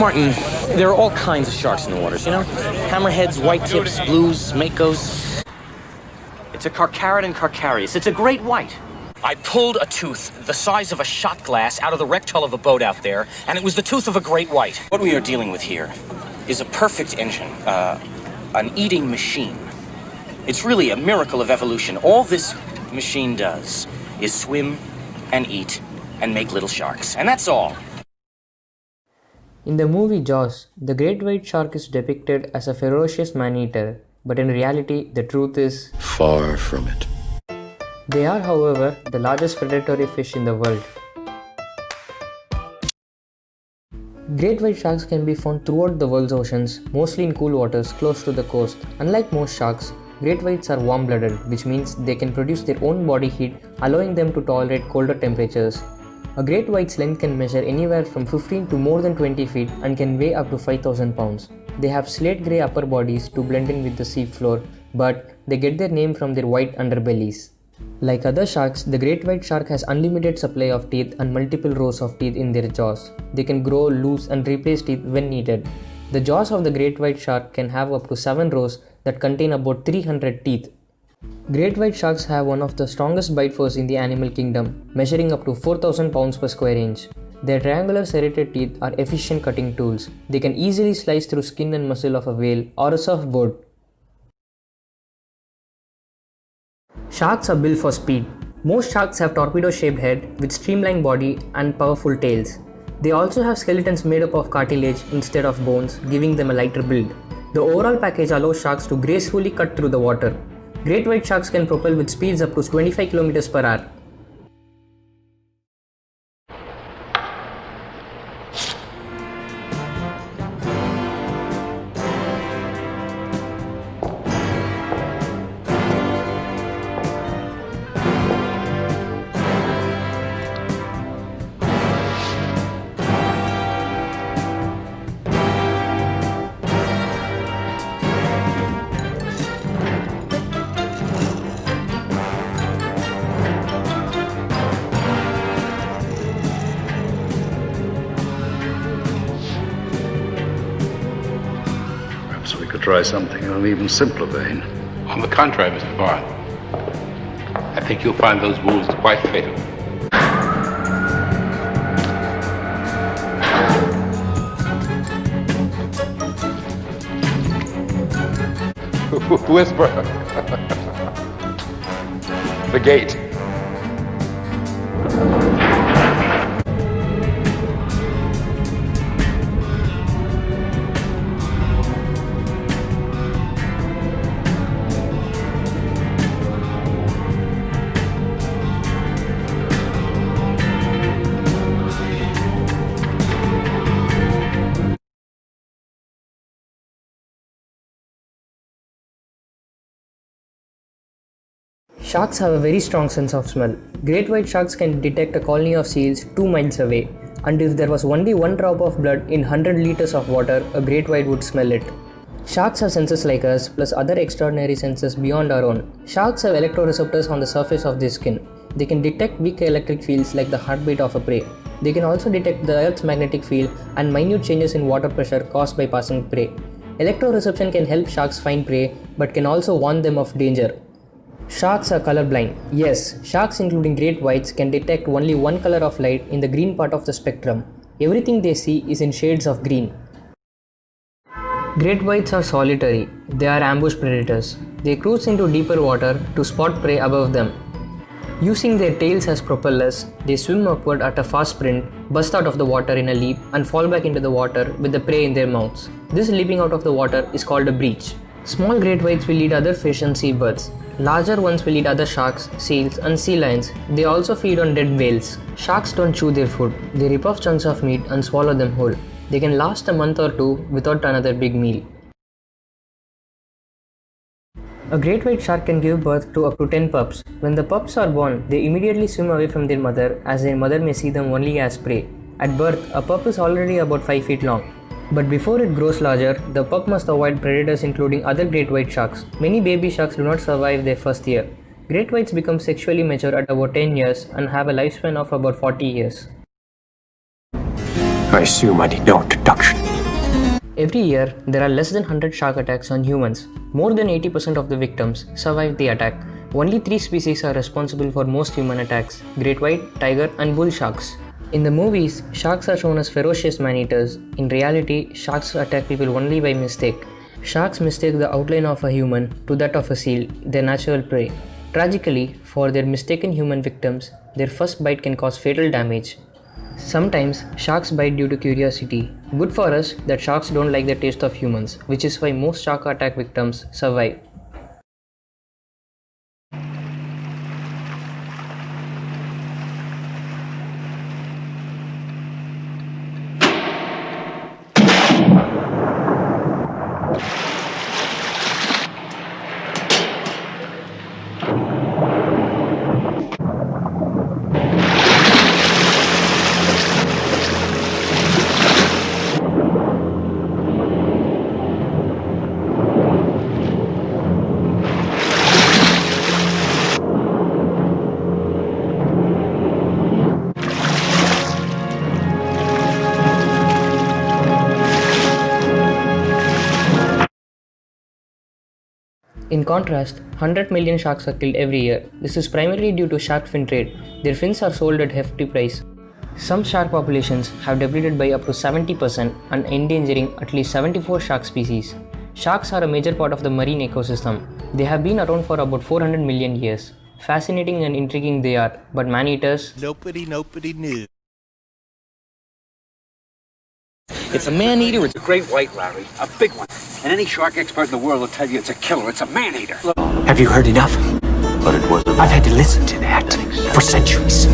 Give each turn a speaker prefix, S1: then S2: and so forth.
S1: Martin, there are all kinds of sharks in the waters, you know? Hammerheads, white tips, blues, makos. It's a Carcharodon carcharias. It's a great white. I pulled a tooth the size of a shot glass out of the wrecked hull of a boat out there, and it was the tooth of a great white. What we are dealing with here is a perfect engine, an eating machine. It's really a miracle of evolution. All this machine does is swim and eat and make little sharks, and that's all.
S2: In the movie Jaws, the great white shark is depicted as a ferocious man-eater, but in reality, the truth is
S3: far from it.
S2: They are, however, the largest predatory fish in the world. Great white sharks can be found throughout the world's oceans, mostly in cool waters close to the coast. Unlike most sharks, great whites are warm-blooded, which means they can produce their own body heat, allowing them to tolerate colder temperatures. A great white's length can measure anywhere from 15 to more than 20 feet and can weigh up to 5,000 pounds. They have slate-grey upper bodies to blend in with the sea floor, but they get their name from their white underbellies. Like other sharks, the great white shark has unlimited supply of teeth and multiple rows of teeth in their jaws. They can grow, lose and replace teeth when needed. The jaws of the great white shark can have up to 7 rows that contain about 300 teeth. Great white sharks have one of the strongest bite force in the animal kingdom, measuring up to 4,000 pounds per square inch. Their triangular serrated teeth are efficient cutting tools. They can easily slice through skin and muscle of a whale or a surfboard. Sharks are built for speed. Most sharks have torpedo-shaped head with streamlined body and powerful tails. They also have skeletons made up of cartilage instead of bones, giving them a lighter build. The overall package allows sharks to gracefully cut through the water. Great white sharks can propel with speeds up to 25 km per hour.
S3: Perhaps we could try something in an even simpler vein.
S4: On the contrary, Mr. Bond, I think you'll find those wounds quite fatal. Whisper. The gate.
S2: Sharks have a very strong sense of smell. Great white sharks can detect a colony of seals 2 miles away, and if there was only 1 drop of blood in 100 liters of water, a great white would smell it. Sharks have senses like us, plus other extraordinary senses beyond our own. Sharks have electroreceptors on the surface of their skin. They can detect weak electric fields like the heartbeat of a prey. They can also detect the Earth's magnetic field and minute changes in water pressure caused by passing prey. Electroreception can help sharks find prey, but can also warn them of danger. Sharks are colorblind. Yes, sharks including great whites can detect only one color of light in the green part of the spectrum. Everything they see is in shades of green. Great whites are solitary. They are ambush predators. They cruise into deeper water to spot prey above them. Using their tails as propellers, they swim upward at a fast sprint, burst out of the water in a leap, and fall back into the water with the prey in their mouths. This leaping out of the water is called a breach. Small great whites will eat other fish and seabirds. Larger ones will eat other sharks, seals, and sea lions. They also feed on dead whales. Sharks don't chew their food. They rip off chunks of meat and swallow them whole. They can last a month or two without another big meal. A great white shark can give birth to up to 10 pups. When the pups are born, they immediately swim away from their mother, as their mother may see them only as prey. At birth, a pup is already about 5 feet long. But before it grows larger, the pup must avoid predators including other great white sharks. Many baby sharks do not survive their first year. Great whites become sexually mature at about 10 years and have a lifespan of about 40 years.
S5: I assume I need no introduction.
S2: Every year, there are less than 100 shark attacks on humans. More than 80% of the victims survive the attack. Only 3 species are responsible for most human attacks: great white, tiger, and bull sharks. In the movies, sharks are shown as ferocious man-eaters. In reality, sharks attack people only by mistake. Sharks mistake the outline of a human to that of a seal, their natural prey. Tragically, for their mistaken human victims, their first bite can cause fatal damage. Sometimes, sharks bite due to curiosity. Good for us that sharks don't like the taste of humans, which is why most shark attack victims survive. In contrast, 100 million sharks are killed every year. This is primarily due to shark fin trade. Their fins are sold at hefty price. Some shark populations have depleted by up to 70% and endangering at least 74 shark species. Sharks are a major part of the marine ecosystem. They have been around for about 400 million years. Fascinating and intriguing they are, but man-eaters...
S5: Nobody knew.
S1: It's a man-eater. It's
S6: A great white, Larry. A big one. And any shark expert in the world will tell you it's a killer. It's a man-eater.
S1: Have you heard enough?
S3: But it wasn't.
S1: I've had to listen to that for centuries.